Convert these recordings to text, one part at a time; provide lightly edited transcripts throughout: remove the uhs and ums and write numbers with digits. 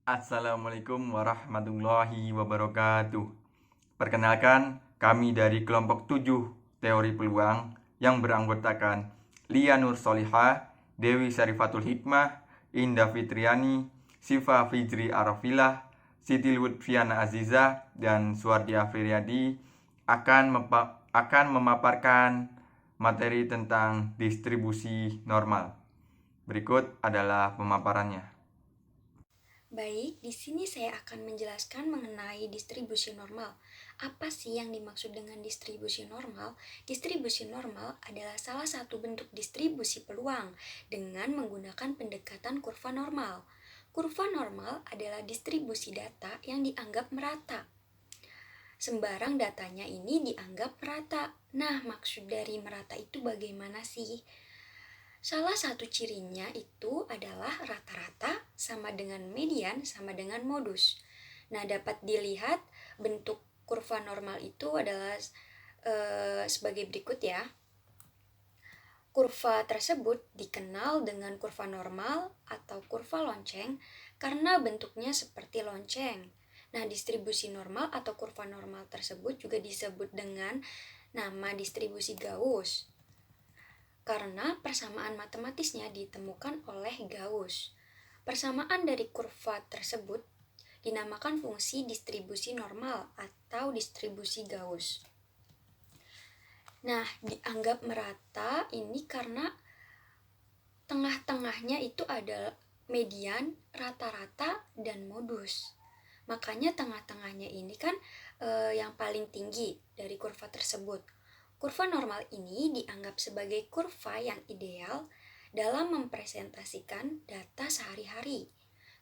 Assalamualaikum warahmatullahi wabarakatuh. Perkenalkan, kami dari kelompok 7 Teori Peluang yang beranggotakan Lia Nur Solihah, Dewi Syarifatul Hikmah, Indah Fitriani, Siva Fijri Arafilah, Siti Lutfiana Azizah, dan Suardi Afriyadi akan memaparkan materi tentang distribusi normal. Berikut adalah pemaparannya. Baik, di sini saya akan menjelaskan mengenai distribusi normal. Apa sih yang dimaksud dengan distribusi normal? Distribusi normal adalah salah satu bentuk distribusi peluang dengan menggunakan pendekatan kurva normal. Kurva normal adalah distribusi data yang dianggap merata. Sembarang datanya ini dianggap merata. Nah, maksud dari merata itu bagaimana sih? Salah satu cirinya itu adalah rata-rata sama dengan median sama dengan modus. Nah, dapat dilihat bentuk kurva normal itu adalah sebagai berikut ya. Kurva tersebut dikenal dengan kurva normal atau kurva lonceng karena bentuknya seperti lonceng. Nah, distribusi normal atau kurva normal tersebut juga disebut dengan nama distribusi Gauss karena persamaan matematisnya ditemukan oleh Gauss. Persamaan dari kurva tersebut dinamakan fungsi distribusi normal atau distribusi Gauss. Nah, dianggap merata ini karena tengah-tengahnya itu ada median, rata-rata, dan modus. Makanya tengah-tengahnya ini kan yang paling tinggi dari kurva tersebut. Kurva normal ini dianggap sebagai kurva yang ideal dalam mempresentasikan data sehari-hari.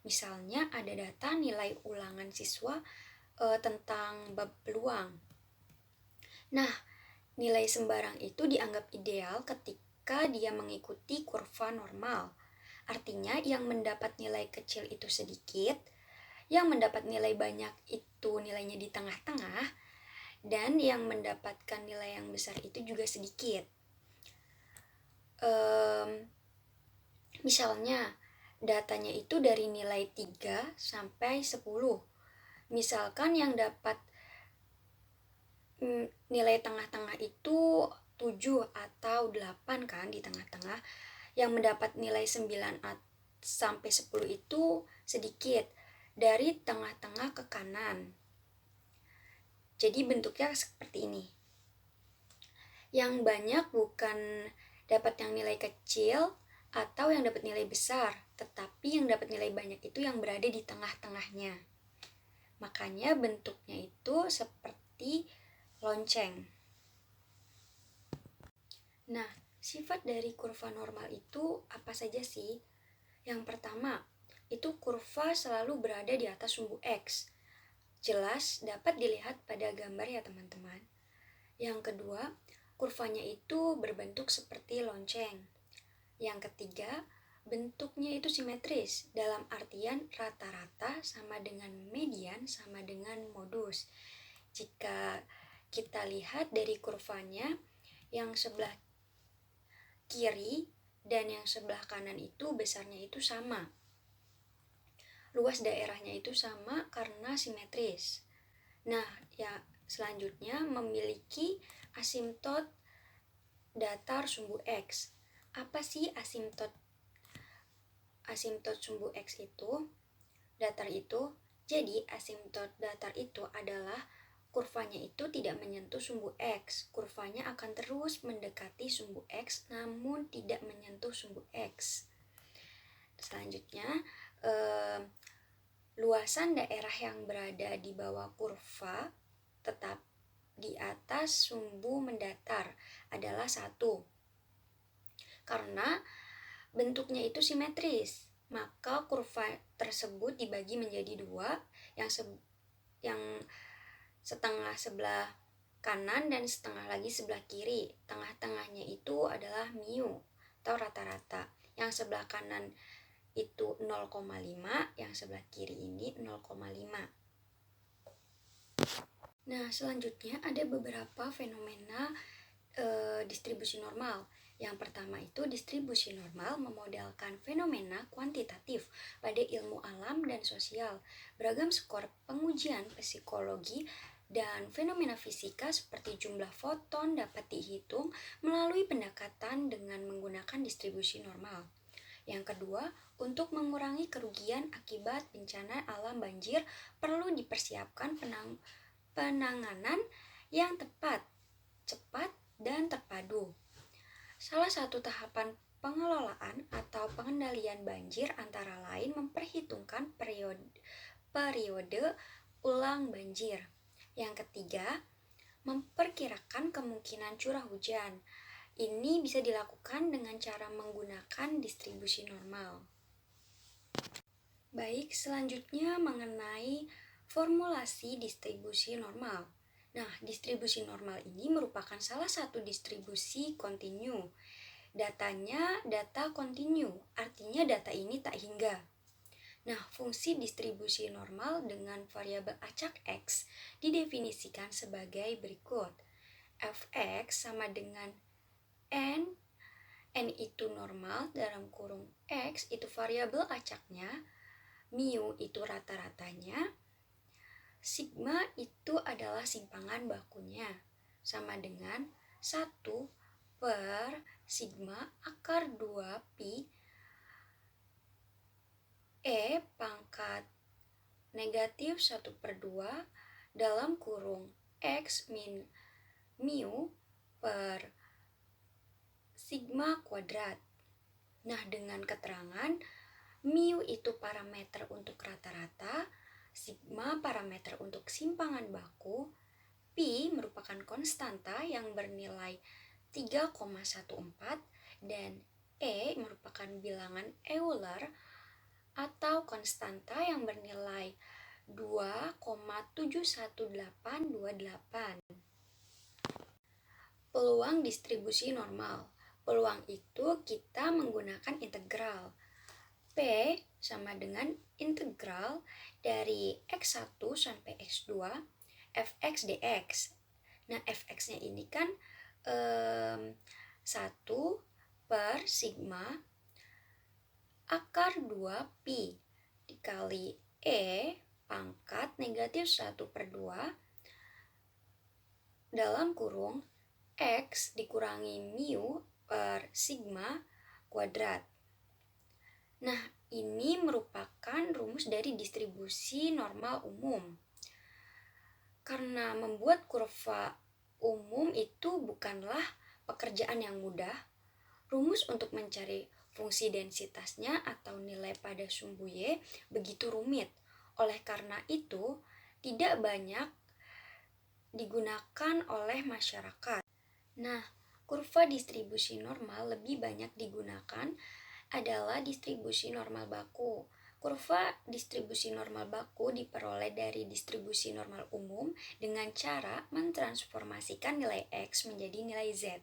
Misalnya ada data nilai ulangan siswa tentang bab peluang. Nah, nilai sembarang itu dianggap ideal ketika dia mengikuti kurva normal. Artinya yang mendapat nilai kecil itu sedikit, yang mendapat nilai banyak itu nilainya di tengah-tengah, dan yang mendapatkan nilai yang besar itu juga sedikit. Misalnya datanya itu dari nilai 3 sampai 10. Misalkan yang dapat nilai tengah-tengah itu 7 atau 8 kan di tengah-tengah. Yang mendapat nilai 9 sampai 10 itu sedikit dari tengah-tengah ke kanan. Jadi bentuknya seperti ini. Yang banyak bukan dapat yang nilai kecil atau yang dapat nilai besar, tetapi yang dapat nilai banyak itu yang berada di tengah-tengahnya. Makanya bentuknya itu seperti lonceng. Nah, sifat dari kurva normal itu apa saja sih? Yang pertama, itu kurva selalu berada di atas sumbu X. Jelas dapat dilihat pada gambar ya teman-teman. Yang kedua, kurvanya itu berbentuk seperti lonceng. Yang ketiga, bentuknya itu simetris dalam artian rata-rata sama dengan median sama dengan modus. Jika kita lihat dari kurvanya, yang sebelah kiri dan yang sebelah kanan itu besarnya itu sama. Luas daerahnya itu sama karena simetris. Nah, ya selanjutnya memiliki asimtot datar sumbu X. Apa sih asimtot sumbu X itu? Datar itu. Jadi asimtot datar itu adalah kurvanya itu tidak menyentuh sumbu X. Kurvanya akan terus mendekati sumbu X namun tidak menyentuh sumbu X. Selanjutnya, luasan daerah yang berada di bawah kurva tetap di atas sumbu mendatar adalah 1. Karena bentuknya itu simetris, maka kurva tersebut dibagi menjadi 2, yang setengah sebelah kanan dan setengah lagi sebelah kiri. Tengah-tengahnya itu adalah mu atau rata-rata. Yang sebelah kanan itu 0,5, yang sebelah kiri ini 0,5. Nah, selanjutnya ada beberapa fenomena distribusi normal. Yang pertama itu distribusi normal memodelkan fenomena kuantitatif pada ilmu alam dan sosial. Beragam skor pengujian psikologi dan fenomena fisika seperti jumlah foton dapat dihitung melalui pendekatan dengan menggunakan distribusi normal. Yang kedua, untuk mengurangi kerugian akibat bencana alam banjir perlu dipersiapkan penanganan yang tepat, cepat, dan terpadu. Salah satu tahapan pengelolaan atau pengendalian banjir antara lain memperhitungkan periode ulang banjir. Yang ketiga, memperkirakan kemungkinan curah hujan. Ini bisa dilakukan dengan cara menggunakan distribusi normal. Baik, selanjutnya mengenai formulasi distribusi normal. Nah, distribusi normal ini merupakan salah satu distribusi kontinu. Datanya data kontinu, artinya data ini tak hingga. Nah, fungsi distribusi normal dengan variabel acak X didefinisikan sebagai berikut. Fx sama dengan N itu normal dalam kurung X itu variabel acaknya, mu itu rata-ratanya, sigma itu adalah simpangan bakunya, sama dengan 1 per sigma akar 2 pi E pangkat negatif 1/2 dalam kurung X min mu per sigma kuadrat. Nah, dengan keterangan mu itu parameter untuk rata-rata, sigma parameter untuk simpangan baku, pi merupakan konstanta yang bernilai 3,14 dan E merupakan bilangan Euler atau konstanta yang bernilai 2,71828. Peluang distribusi normal. Peluang itu kita menggunakan integral. P sama dengan integral dari X1 sampai X2 fx dx. Nah, fx-nya ini kan 1 per sigma akar 2 pi dikali E pangkat negatif 1/2 dalam kurung X dikurangi mu per sigma kuadrat. Nah, ini merupakan rumus dari distribusi normal umum. Karena membuat kurva umum itu bukanlah pekerjaan yang mudah, rumus untuk mencari fungsi densitasnya atau nilai pada sumbu Y begitu rumit. Oleh karena itu, tidak banyak digunakan oleh masyarakat. Nah, kurva distribusi normal lebih banyak digunakan adalah distribusi normal baku. Kurva distribusi normal baku diperoleh dari distribusi normal umum dengan cara mentransformasikan nilai X menjadi nilai Z.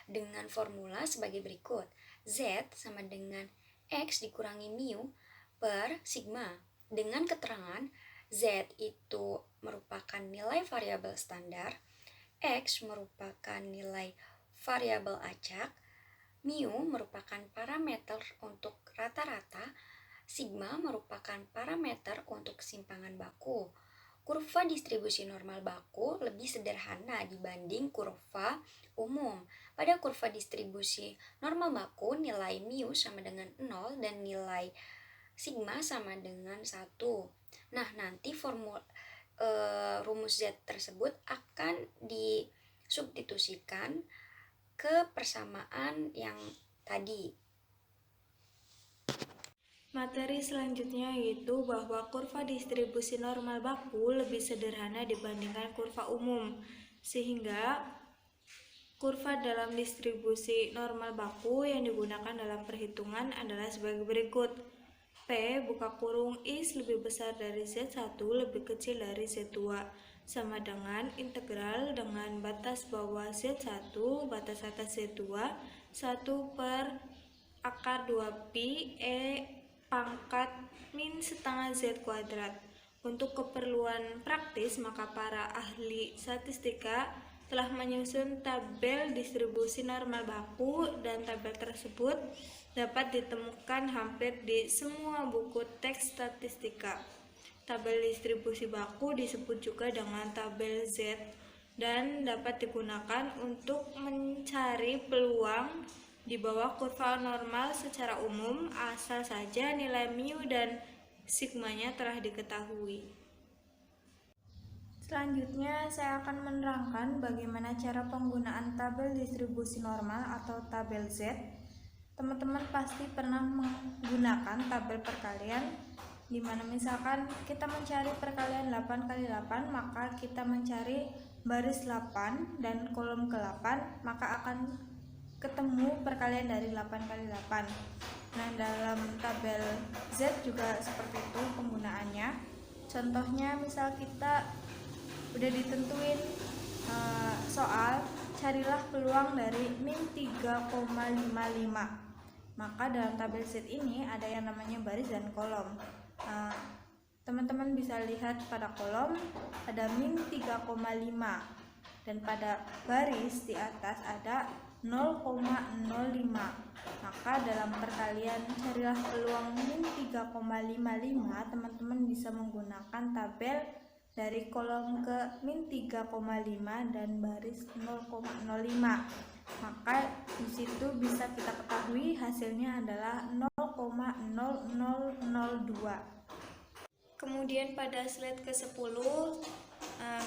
Dengan formula sebagai berikut. Z sama dengan X dikurangi mu per sigma. Dengan keterangan Z itu merupakan nilai variabel standar, X merupakan nilai variabel acak, mu merupakan parameter untuk rata-rata, sigma merupakan parameter untuk simpangan baku. Kurva distribusi normal baku lebih sederhana dibanding kurva umum. Pada kurva distribusi normal baku, nilai mu sama dengan 0 dan nilai sigma sama dengan 1. Nah, nanti rumus Z tersebut akan disubstitusikan ke persamaan yang tadi. Materi selanjutnya yaitu bahwa kurva distribusi normal baku lebih sederhana dibandingkan kurva umum, sehingga kurva dalam distribusi normal baku yang digunakan dalam perhitungan adalah sebagai berikut. P buka kurung X lebih besar dari Z1 lebih kecil dari Z2 sama dengan integral dengan batas bawah Z1 batas atas Z2 1 per akar 2 pi E pangkat min setengah Z kuadrat. Untuk keperluan praktis, maka para ahli statistika telah menyusun tabel distribusi normal baku, dan tabel tersebut dapat ditemukan hampir di semua buku teks statistika. Tabel distribusi baku disebut juga dengan tabel Z dan dapat digunakan untuk mencari peluang di bawah kurva normal secara umum, asal saja nilai mu dan sigmanya telah diketahui. Selanjutnya, saya akan menerangkan bagaimana cara penggunaan tabel distribusi normal atau tabel Z. Teman-teman pasti pernah menggunakan tabel perkalian, di mana misalkan kita mencari perkalian 8 kali 8, maka kita mencari baris 8 dan kolom ke-8, maka akan ketemu perkalian dari 8 kali 8. Nah, dalam tabel Z juga seperti itu penggunaannya. Contohnya, misal kita udah ditentuin soal, carilah peluang dari min 3,55. Maka dalam tabel Z ini ada yang namanya baris dan kolom. Teman-teman bisa lihat pada kolom ada min 3,5 dan pada baris di atas ada 0,05. Maka dalam perkalian carilah peluang min 3,55, teman-teman bisa menggunakan tabel dari kolom ke min 3,5 dan baris 0,05. Maka di situ bisa kita ketahui hasilnya adalah 0,0002. Kemudian pada slide ke-10,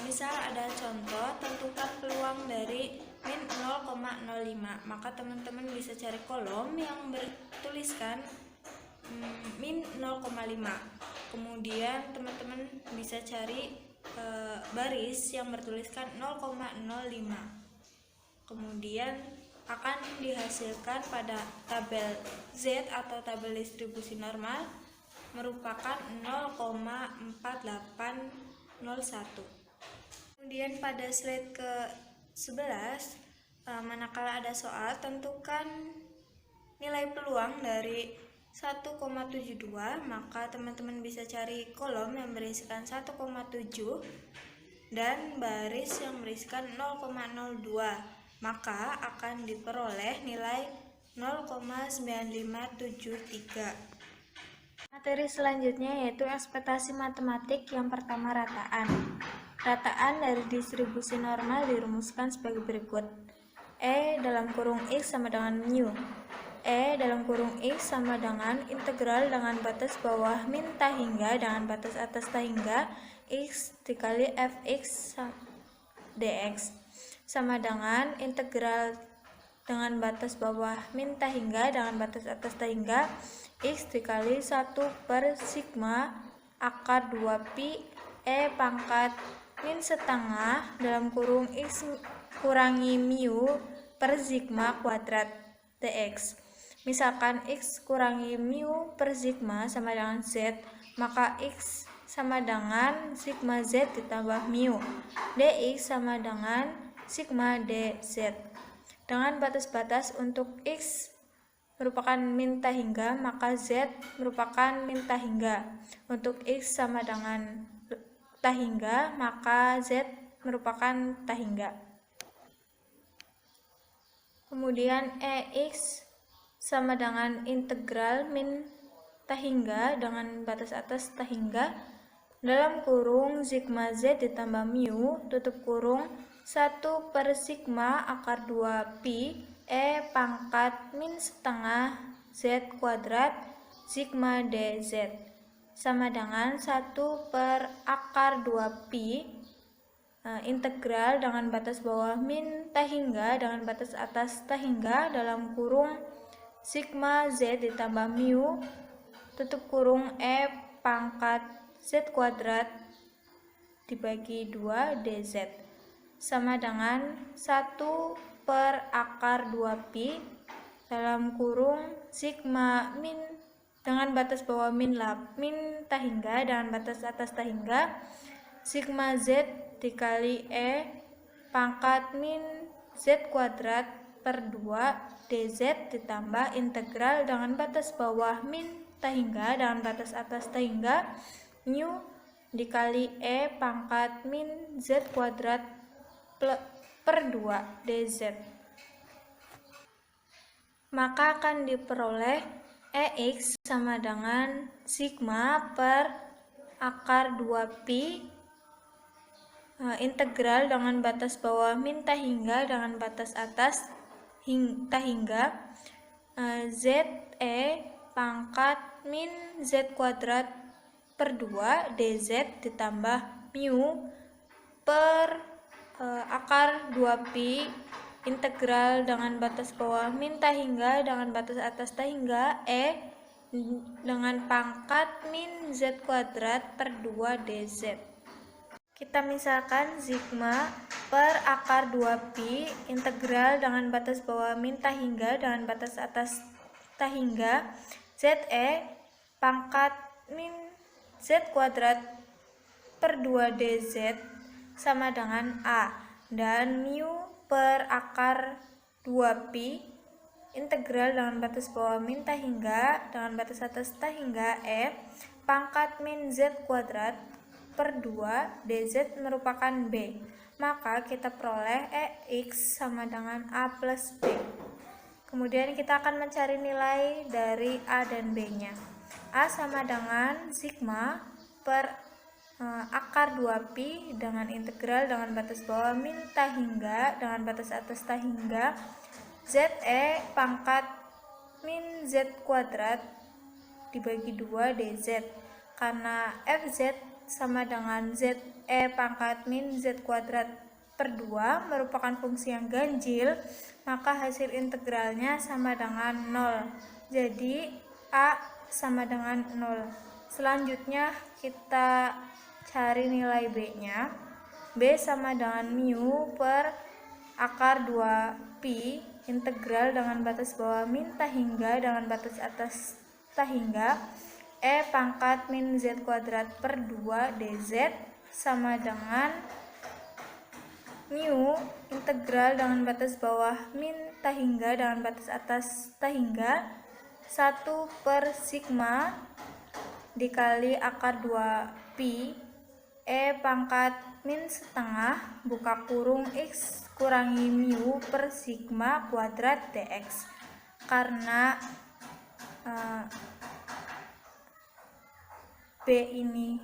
misal ada contoh, tentukan peluang dari min 0,05. Maka teman-teman bisa cari kolom yang bertuliskan min 0,5. Kemudian teman-teman bisa cari baris yang bertuliskan 0,05. Kemudian akan dihasilkan pada tabel Z atau tabel distribusi normal merupakan 0,4801. Kemudian pada slide ke-11, manakala ada soal, tentukan nilai peluang dari 1,72, maka teman-teman bisa cari kolom yang berisikan 1,7 dan baris yang berisikan 0,02, maka akan diperoleh nilai 0,9573. Materi selanjutnya yaitu ekspektasi matematik. Yang pertama, rataan. Rataan dari distribusi normal dirumuskan sebagai berikut. E dalam kurung X sama dengan mu. E dalam kurung X sama dengan integral dengan batas bawah min tahingga dengan batas atas tahingga X dikali fx dx sama dengan integral dengan batas bawah min tahingga dengan batas atas tahingga X dikali 1 per sigma akar 2 pi E pangkat min setengah dalam kurung X kurangi mu per sigma kuadrat dx. Misalkan X kurangi mu per sigma sama dengan Z, maka X sama dengan sigma Z ditambah mu. Dx sama dengan sigma dz. Dengan batas-batas untuk X merupakan min tahingga, maka Z merupakan min tahingga. Untuk X sama dengan tahingga, maka Z merupakan tahingga. Kemudian EX sama dengan integral min tahingga dengan batas atas tahingga dalam kurung sigma Z ditambah mu tutup kurung 1 per sigma akar 2 pi E pangkat min setengah Z kuadrat sigma dz sama dengan 1 per akar 2 pi integral dengan batas bawah min tahingga dengan batas atas tahingga dalam kurung sigma Z ditambah mu tutup kurung E pangkat Z kuadrat dibagi 2 dz sama dengan 1 per akar 2 pi dalam kurung sigma min dengan batas bawah min tahingga dengan batas atas tahingga sigma Z dikali E pangkat min Z kuadrat per 2 dz ditambah integral dengan batas bawah min tahingga dengan batas atas tahingga mu dikali E pangkat min Z kuadrat per 2 dz. Maka akan diperoleh EX sama dengan sigma per akar 2pi integral dengan batas bawah min tahingga dengan batas atas tahingga ZE pangkat min Z kuadrat per 2 dz ditambah mu per akar 2pi integral dengan batas bawah min tahingga dengan batas atas tahingga dengan pangkat min Z kuadrat per 2 dz. Kita misalkan sigma per akar 2pi integral dengan batas bawah min tahingga dengan batas atas tahingga ZE pangkat min Z kuadrat per 2 dz sama dengan A, dan mu per akar 2pi integral dengan batas bawah min tahingga dengan batas atas tahingga pangkat min Z kuadrat per 2 dz merupakan B. Maka kita peroleh EX sama dengan A plus B. Kemudian kita akan mencari nilai dari A dan B-nya. A sama dengan sigma per akar 2pi dengan integral dengan batas bawah min tahingga dengan batas atas tahingga ZE pangkat min Z kuadrat dibagi 2 dz, karena FZ sama dengan ZE pangkat min Z kuadrat per 2 merupakan fungsi yang ganjil, maka hasil integralnya sama dengan 0. Jadi A sama dengan 0. Selanjutnya kita cari nilai B-nya. B sama dengan mu per akar 2pi integral dengan batas bawah min tahingga dengan batas atas tahingga pangkat min Z kuadrat per 2 dz sama dengan mu integral dengan batas bawah min tahingga dengan batas atas tahingga 1 per sigma dikali akar 2pi pangkat min setengah buka kurung x kurangi mu per sigma kuadrat dx. Karena B ini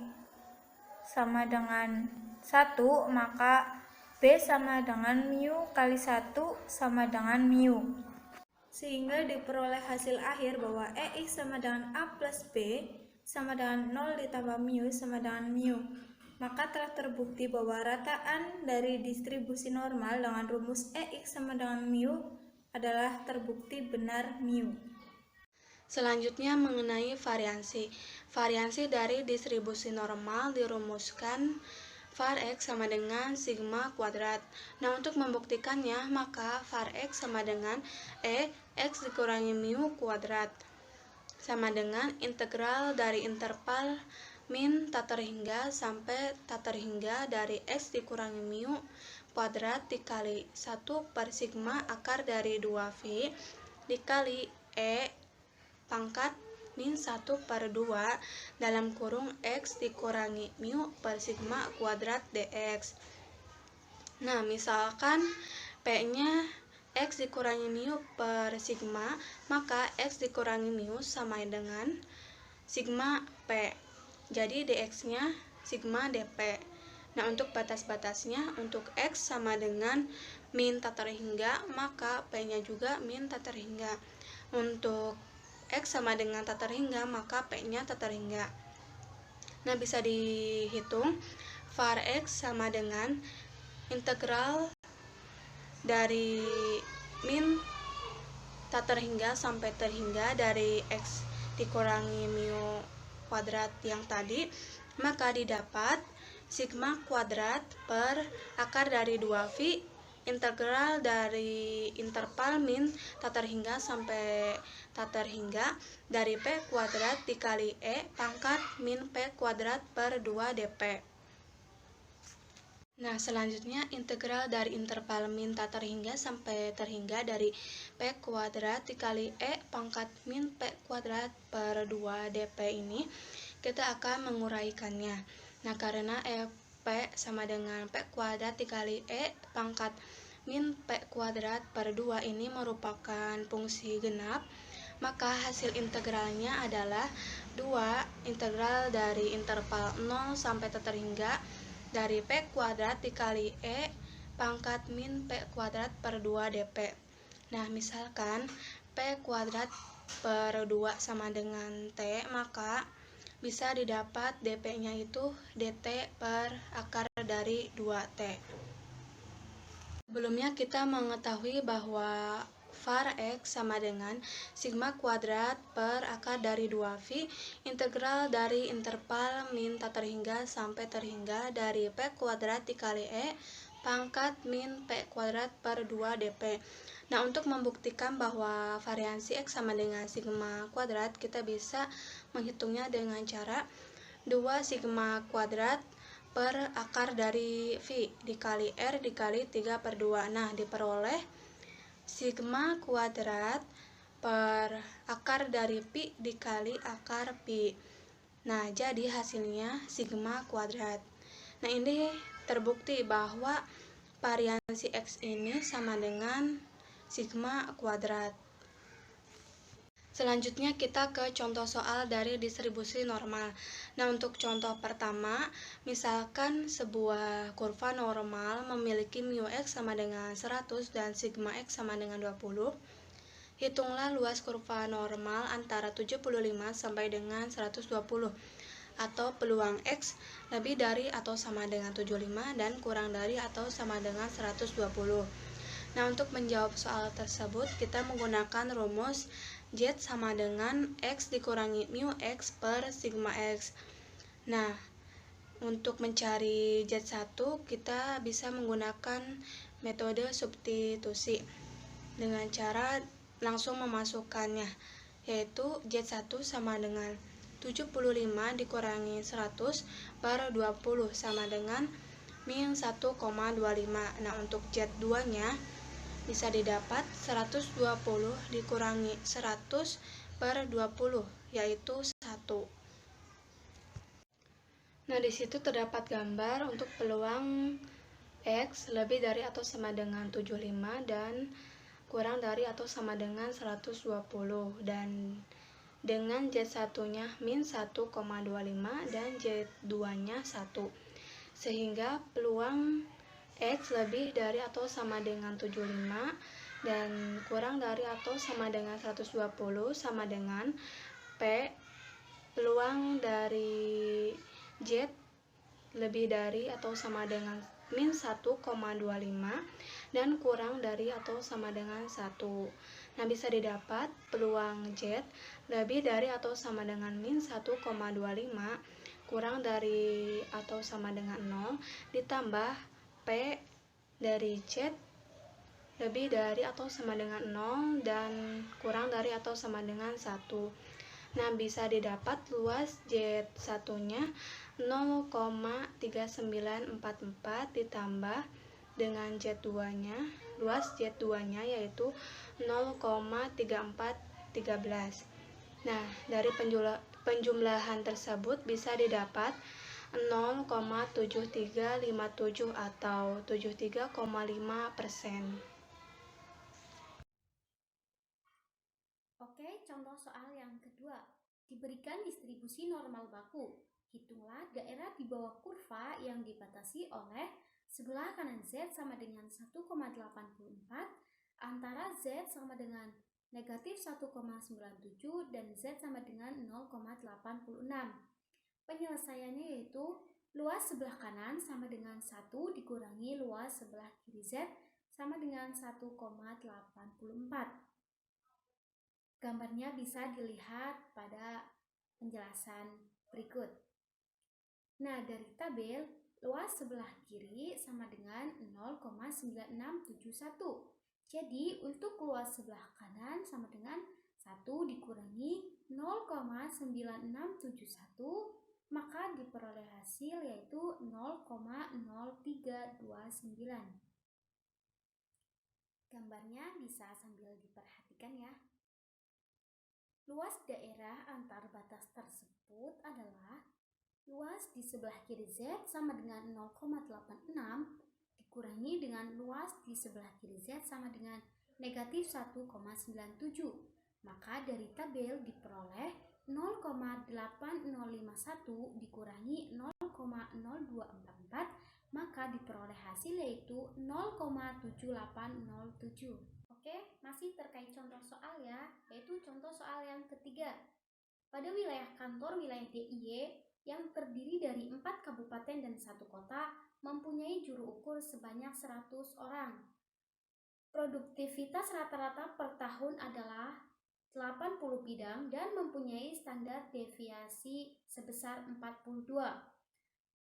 sama dengan 1, maka B sama dengan mu kali 1 sama dengan mu. Sehingga diperoleh hasil akhir bahwa EX sama dengan A plus B sama dengan 0 ditambah mu sama dengan mu. Maka telah terbukti bahwa rataan dari distribusi normal dengan rumus EX sama dengan mu adalah terbukti benar mu. Selanjutnya mengenai variansi. Variansi dari distribusi normal dirumuskan var x sama dengan sigma kuadrat. Nah, untuk membuktikannya, maka var x sama dengan x dikurangi mu kuadrat sama dengan integral dari interval min tak terhingga sampai tak terhingga dari x dikurangi mu kuadrat dikali 1 per sigma akar dari 2v dikali pangkat min 1 per 2 dalam kurung x dikurangi mu per sigma kuadrat dx. Nah, misalkan p-nya x dikurangi mu per sigma, maka x dikurangi mu sama dengan sigma p. Jadi dx-nya sigma dp. Nah, untuk batas-batasnya, untuk x sama dengan min tak terhingga, maka p-nya juga min tak terhingga. Untuk x sama dengan tak terhingga, maka p-nya tak terhingga. Nah, bisa dihitung var x sama dengan integral dari min tak terhingga sampai terhingga dari x dikurangi mu kuadrat yang tadi, maka didapat sigma kuadrat per akar dari 2v integral dari interval min tak terhingga sampai tak terhingga dari p kuadrat dikali pangkat min p kuadrat per 2 dp. Nah, selanjutnya integral dari interval min tak terhingga sampai terhingga dari p kuadrat dikali pangkat min p kuadrat per 2 dp ini kita akan menguraikannya. Nah, karena p sama dengan p kuadrat dikali pangkat min P kuadrat per 2 ini merupakan fungsi genap, maka hasil integralnya adalah 2 integral dari interval 0 sampai terhingga dari P kuadrat dikali E pangkat min P kuadrat per 2 dp. Nah, misalkan P kuadrat per 2 sama dengan T, maka bisa didapat dp-nya itu dt per akar dari 2T. Sebelumnya kita mengetahui bahwa var X sama dengan sigma kuadrat per akar dari 2V integral dari interval min tak terhingga sampai terhingga dari P kuadrat dikali E pangkat min P kuadrat per 2 dp. Nah, untuk membuktikan bahwa variansi X sama dengan sigma kuadrat, kita bisa menghitungnya dengan cara 2 sigma kuadrat per akar dari V dikali R dikali 3 per 2. Nah, diperoleh sigma kuadrat per akar dari Pi dikali akar Pi. Nah, jadi hasilnya sigma kuadrat. Nah, ini terbukti bahwa variansi X ini sama dengan sigma kuadrat. Selanjutnya kita ke contoh soal dari distribusi normal. Nah, untuk contoh pertama, misalkan sebuah kurva normal memiliki mu X sama dengan 100 dan sigma X sama dengan 20. Hitunglah luas kurva normal antara 75 sampai dengan 120 atau peluang X lebih dari atau sama dengan 75 dan kurang dari atau sama dengan 120. Nah, untuk menjawab soal tersebut, kita menggunakan rumus Z sama dengan X dikurangi mu X per sigma X. Nah, untuk mencari Z1, kita bisa menggunakan metode substitusi dengan cara langsung memasukkannya, yaitu Z1 sama dengan 75 dikurangi 100 per 20 sama dengan min 1,25. Nah, untuk Z2-nya bisa didapat 120 dikurangi 100 per 20, yaitu 1. Nah, di situ terdapat gambar untuk peluang X lebih dari atau sama dengan 75 dan kurang dari atau sama dengan 120, dan dengan Z1-nya min 1,25 dan Z2-nya 1. Sehingga peluang X lebih dari atau sama dengan 75 dan kurang dari atau sama dengan 120 sama dengan P peluang dari Z lebih dari atau sama dengan min 1,25 dan kurang dari atau sama dengan 1. Nah, bisa didapat peluang Z lebih dari atau sama dengan min 1,25 kurang dari atau sama dengan 0 ditambah P dari Z lebih dari atau sama dengan 0 dan kurang dari atau sama dengan 1. Nah, bisa didapat luas Z1-nya 0,3944 ditambah dengan Z2-nya, luas Z2-nya yaitu 0,3413. Nah, dari penjumlahan tersebut bisa didapat 0,7357 atau 73,5%. Oke, contoh soal yang kedua. Diberikan distribusi normal baku. Hitunglah daerah di bawah kurva yang dibatasi oleh sebelah kanan Z sama dengan 1,84, antara Z sama dengan negatif 1,97 dan Z sama dengan 0,86. Penyelesaiannya yaitu luas sebelah kanan sama dengan 1 dikurangi luas sebelah kiri Z sama dengan 1,84. Gambarnya bisa dilihat pada penjelasan berikut. Nah, dari tabel, luas sebelah kiri sama dengan 0,9671. Jadi, untuk luas sebelah kanan sama dengan 1 dikurangi 0,9671, maka diperoleh hasil yaitu 0,0329. Gambarnya bisa sambil diperhatikan ya. Luas daerah antar batas tersebut adalah luas di sebelah kiri Z sama dengan 0,86 dikurangi dengan luas di sebelah kiri Z sama dengan negatif 1,97. Maka dari tabel diperoleh 0,8051 dikurangi 0,0244, maka diperoleh hasil yaitu 0,7807. Oke, masih terkait contoh soal ya, yaitu contoh soal yang ketiga. Pada wilayah kantor wilayah DIY yang terdiri dari 4 kabupaten dan 1 kota mempunyai juru ukur sebanyak 100 orang. Produktivitas rata-rata per tahun adalah 80 bidang dan mempunyai standar deviasi sebesar 42.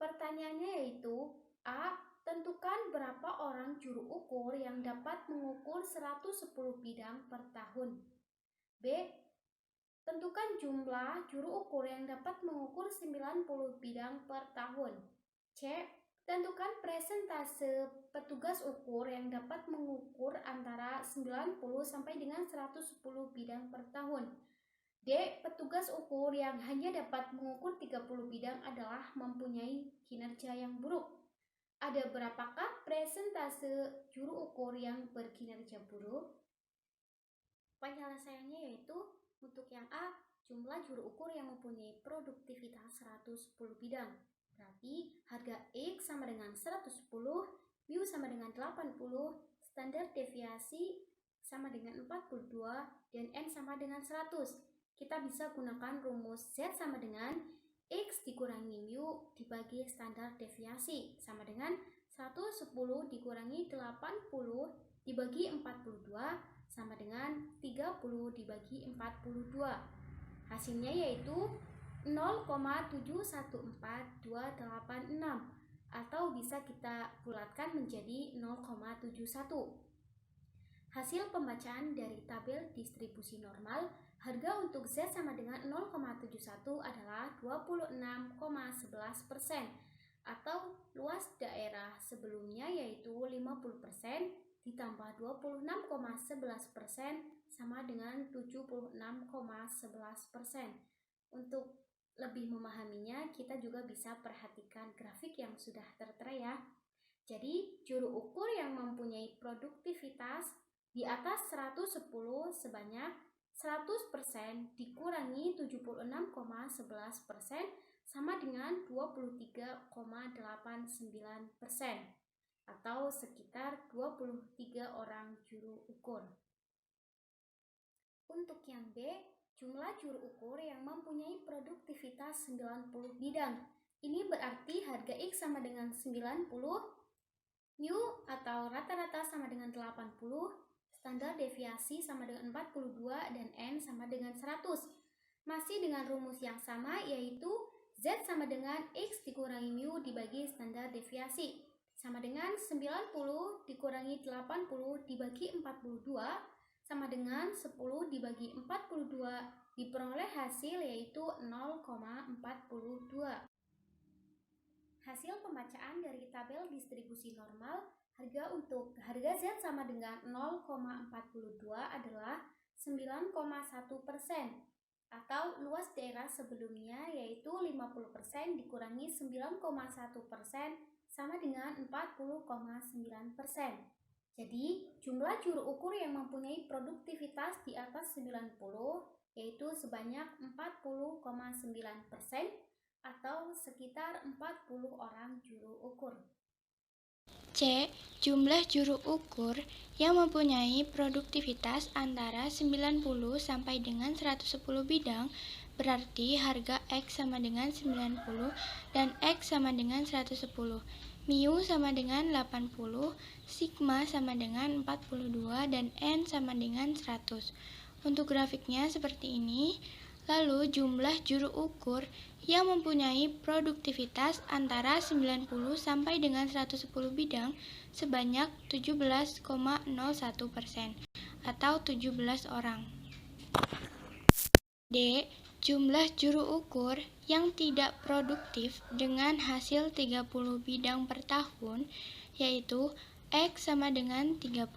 Pertanyaannya yaitu A. Tentukan berapa orang juru ukur yang dapat mengukur 110 bidang per tahun. B. Tentukan jumlah juru ukur yang dapat mengukur 90 bidang per tahun. C. Tentukan presentase petugas ukur yang dapat mengukur antara 90 sampai dengan 110 bidang per tahun. D. Petugas ukur yang hanya dapat mengukur 30 bidang adalah mempunyai kinerja yang buruk. Ada berapakah presentase juru ukur yang berkinerja buruk? Penyelesaiannya yaitu untuk yang A, jumlah juru ukur yang mempunyai produktivitas 110 bidang. Berarti harga X sama dengan 110, mu sama dengan 80, standar deviasi sama dengan 42, dan N sama dengan 100. Kita bisa gunakan rumus Z sama dengan X dikurangi mu dibagi standar deviasi sama dengan 110 dikurangi 80 dibagi 42 sama dengan 30 dibagi 42. Hasilnya yaitu 0,71426 atau bisa kita bulatkan menjadi 0,71. Hasil pembacaan dari tabel distribusi normal, harga untuk Z sama dengan 0,71 adalah 26,11% atau luas daerah sebelumnya yaitu 50% ditambah 26,11% sama dengan 76,11%. Untuk lebih memahaminya, kita juga bisa perhatikan grafik yang sudah tertera ya. Jadi, juru ukur yang mempunyai produktivitas di atas 110 sebanyak 100% dikurangi 76,11% sama dengan 23,89%. Atau sekitar 23 orang juru ukur. Untuk yang B, jumlah juru ukur yang mempunyai produktivitas 90 bidang. Ini berarti harga X sama dengan 90, mu atau rata-rata sama dengan 80, standar deviasi sama dengan 42, dan N sama dengan 100. Masih dengan rumus yang sama yaitu Z sama dengan X dikurangi mu dibagi standar deviasi. Sama dengan 90 dikurangi 80 dibagi 42 sama dengan 10 dibagi 42 diperoleh hasil yaitu 0,42. Hasil pembacaan dari tabel distribusi normal, harga Z sama dengan 0,42 adalah 9,1% atau luas daerah sebelumnya yaitu 50% dikurangi 9,1% sama dengan 40,9%. Jadi, jumlah juru ukur yang mempunyai produktivitas di atas 90 yaitu sebanyak 40,9% atau sekitar 40 orang juru ukur. C. Jumlah juru ukur yang mempunyai produktivitas antara 90 sampai dengan 110 bidang berarti harga X sama dengan 90 dan X sama dengan 110. Mu sama dengan 80, sigma sama dengan 42, dan N sama dengan 100. Untuk grafiknya seperti ini. Lalu jumlah juru ukur yang mempunyai produktivitas antara 90 sampai dengan 110 bidang sebanyak 17,01% atau 17 orang. D. Jumlah juru ukur yang tidak produktif dengan hasil 30 bidang per tahun yaitu X sama dengan 30,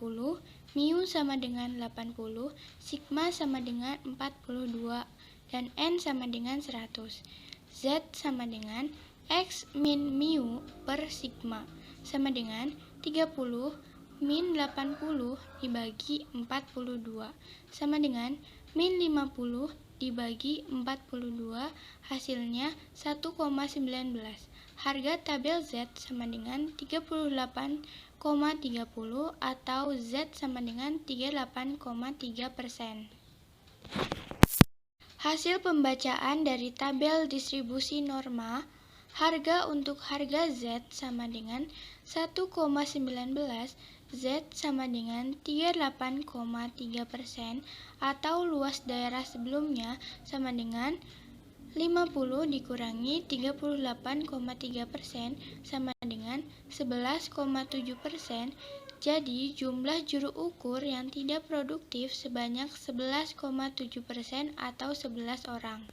mu sama dengan 80, sigma sama dengan 42, dan N sama dengan 100. Z sama dengan X min mu per sigma sama dengan 30 min 80 dibagi 42 sama dengan min 50 dibagi 42, hasilnya 1,19. Harga tabel Z sama dengan 38,30 atau Z sama dengan 38,3%. Hasil pembacaan dari tabel distribusi norma, harga untuk harga Z sama dengan 1,19, Z sama dengan 38,3% atau luas daerah sebelumnya sama dengan 50 dikurangi 38,3% sama dengan 11,7%. Jadi jumlah juru ukur yang tidak produktif sebanyak 11,7% atau 11 orang.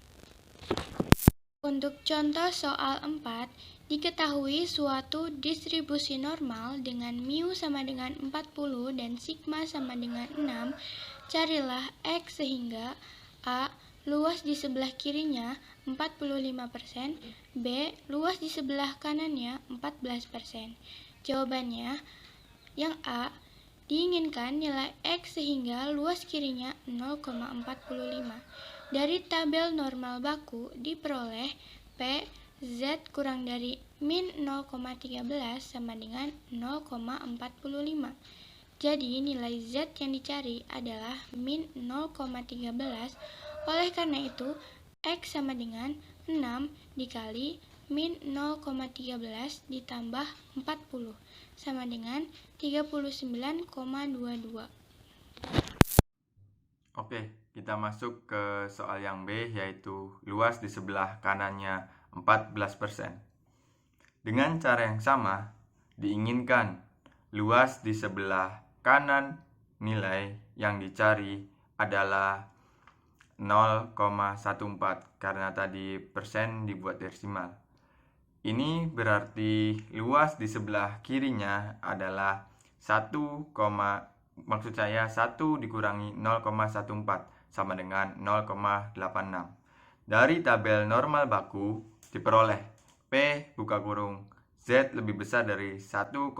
Untuk contoh soal 4, diketahui suatu distribusi normal dengan mu sama dengan 40 dan sigma sama dengan 6. Carilah X sehingga A. Luas di sebelah kirinya 45%, B. Luas di sebelah kanannya 14%. Jawabannya yang A. Diinginkan nilai X sehingga luas kirinya 0,45. Dari tabel normal baku diperoleh P Z kurang dari min 0,13 sama dengan 0,45. Jadi nilai Z yang dicari adalah min 0,13. Oleh karena itu, X sama dengan 6 dikali min 0,13 ditambah 40 sama dengan 39,22. Oke, kita masuk ke soal yang B, yaitu luas di sebelah kanannya 14%. Dengan cara yang sama, diinginkan luas di sebelah kanan nilai yang dicari adalah 0,14 karena tadi persen dibuat desimal. Ini berarti luas di sebelah kirinya adalah 1 dikurangi 0,14 sama dengan 0,86. Dari tabel normal baku diperoleh P buka kurung Z lebih besar dari 1,08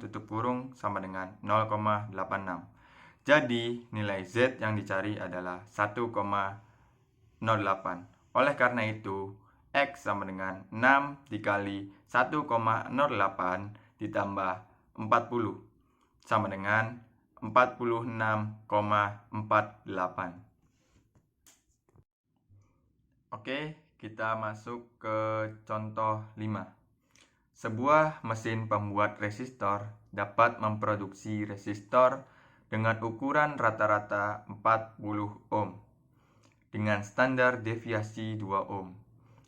tutup kurung sama dengan 0,86. Jadi nilai Z yang dicari adalah 1,08. Oleh karena itu, X sama dengan 6 dikali 1,08 ditambah 40 sama dengan 46,48. Oke, kita masuk ke contoh 5. Sebuah mesin pembuat resistor dapat memproduksi resistor dengan ukuran rata-rata 40 ohm dengan standar deviasi 2 ohm.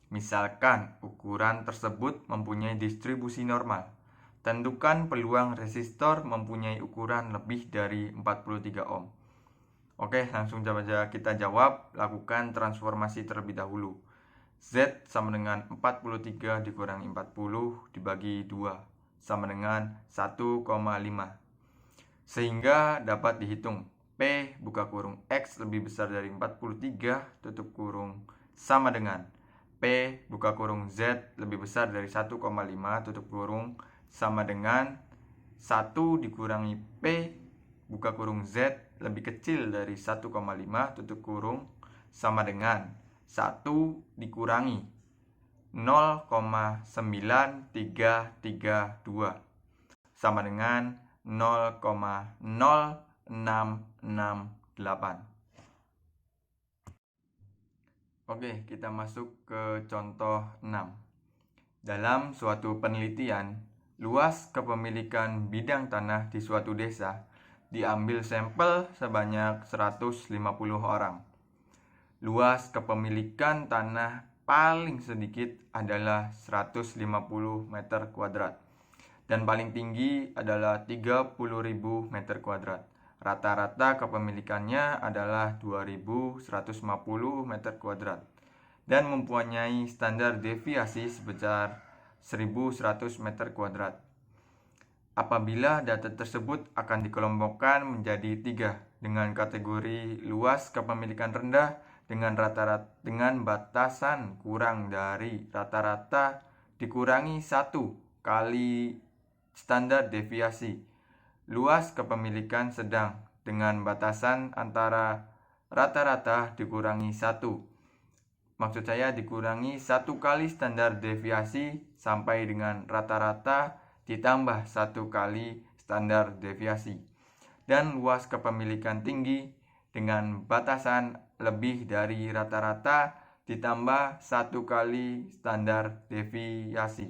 Misalkan ukuran tersebut mempunyai distribusi normal. Tentukan peluang resistor mempunyai ukuran lebih dari 43 ohm. Oke, langsung saja kita jawab. Lakukan transformasi terlebih dahulu. Z sama dengan 43 dikurangi 40 dibagi 2 sama dengan 1,5. Sehingga dapat dihitung P buka kurung X lebih besar dari 43 tutup kurung sama dengan P buka kurung Z lebih besar dari 1,5 tutup kurung sama dengan 1 dikurangi P buka kurung Z lebih kecil dari 1,5 tutup kurung sama dengan 1 dikurangi 0,9332 sama dengan 0,0668. Oke, kita masuk ke contoh 6. Dalam suatu penelitian, luas kepemilikan bidang tanah di suatu desa diambil sampel sebanyak 150 orang. Luas kepemilikan tanah paling sedikit adalah 150 meter kuadrat dan paling tinggi adalah 30.000 meter kuadrat. Rata-rata kepemilikannya adalah 2.150 meter kuadrat dan mempunyai standar deviasi sebesar 1.100 meter kuadrat. Apabila data tersebut akan dikelompokkan menjadi 3 dengan kategori luas kepemilikan rendah dengan batasan kurang dari rata-rata dikurangi 1 kali standar deviasi. Luas kepemilikan sedang dengan batasan antara rata-rata dikurangi 1. Maksud saya dikurangi 1 kali standar deviasi sampai dengan rata-rata ditambah 1 kali standar deviasi. Dan luas kepemilikan tinggi dengan batasan lebih dari rata-rata ditambah 1 kali standar deviasi.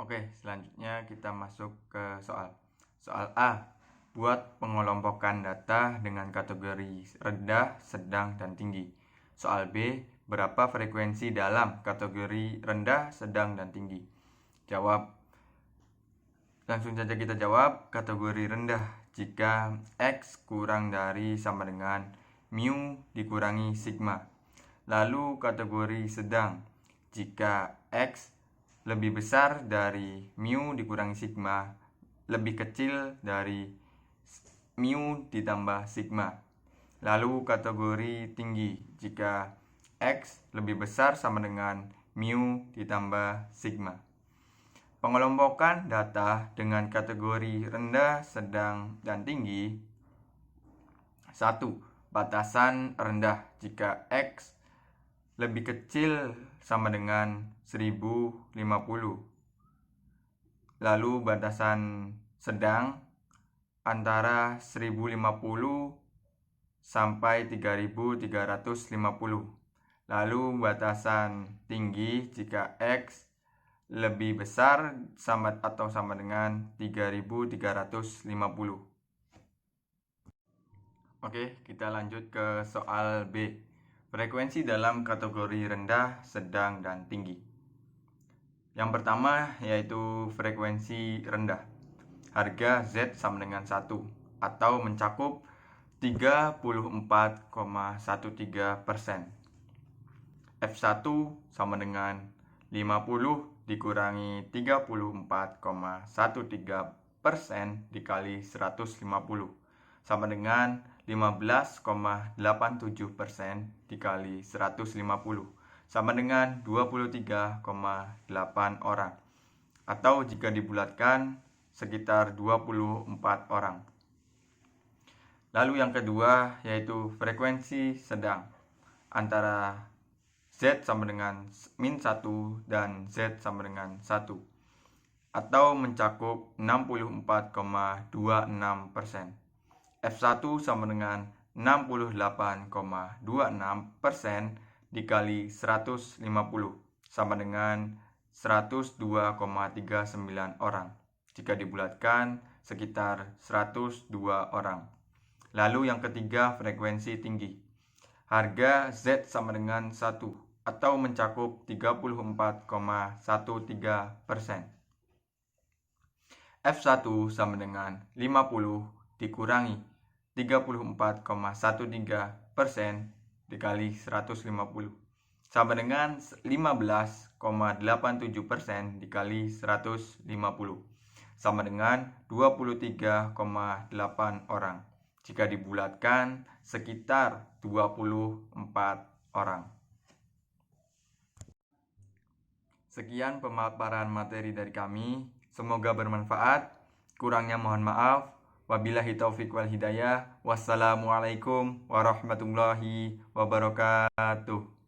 Oke, selanjutnya kita masuk ke soal. Soal A. Buat pengelompokan data dengan kategori rendah, sedang, dan tinggi. Soal B. Berapa frekuensi dalam kategori rendah, sedang, dan tinggi? Jawab. Langsung saja kita jawab. Kategori rendah jika X kurang dari sama dengan mu dikurangi sigma. Lalu kategori sedang jika X lebih besar dari mu dikurangi sigma, lebih kecil dari mu ditambah sigma. Lalu kategori tinggi jika X lebih besar sama dengan mu ditambah sigma. Pengelompokan data dengan kategori rendah, sedang, dan tinggi. 1. Batasan rendah jika X lebih kecil sama dengan 1050. Lalu batasan sedang antara 1050 sampai 3350. Lalu batasan tinggi jika X lebih besar sama atau sama dengan 3350. Oke, kita lanjut ke soal B. Frekuensi dalam kategori rendah, sedang, dan tinggi. Yang pertama yaitu frekuensi rendah. Harga Z sama dengan 1 atau mencakup 34,13%. F1 sama dengan 50 dikurangi 34,13% dikali 150 sama dengan 15,87% dikali 150 sama dengan 23,8 orang, atau jika dibulatkan sekitar 24 orang. Lalu yang kedua yaitu frekuensi sedang antara Z sama dengan min 1 dan Z sama dengan 1, atau mencakup 64,26%. F1 sama dengan 68,26% dikali 150 sama dengan 102,39 orang. Jika dibulatkan sekitar 102 orang. Lalu yang ketiga frekuensi tinggi. Harga Z sama dengan 1 atau mencakup 34,13%. F1 sama dengan 50 dikurangi 34,13% dikali 150 sama dengan 15,87% dikali 150 sama dengan 23,8 orang. Jika dibulatkan sekitar 24 orang. Sekian pemaparan materi dari kami. Semoga bermanfaat. Kurangnya mohon maaf. Wabillahi taufiq wal hidayah. Wassalamualaikum warahmatullahi wabarakatuh.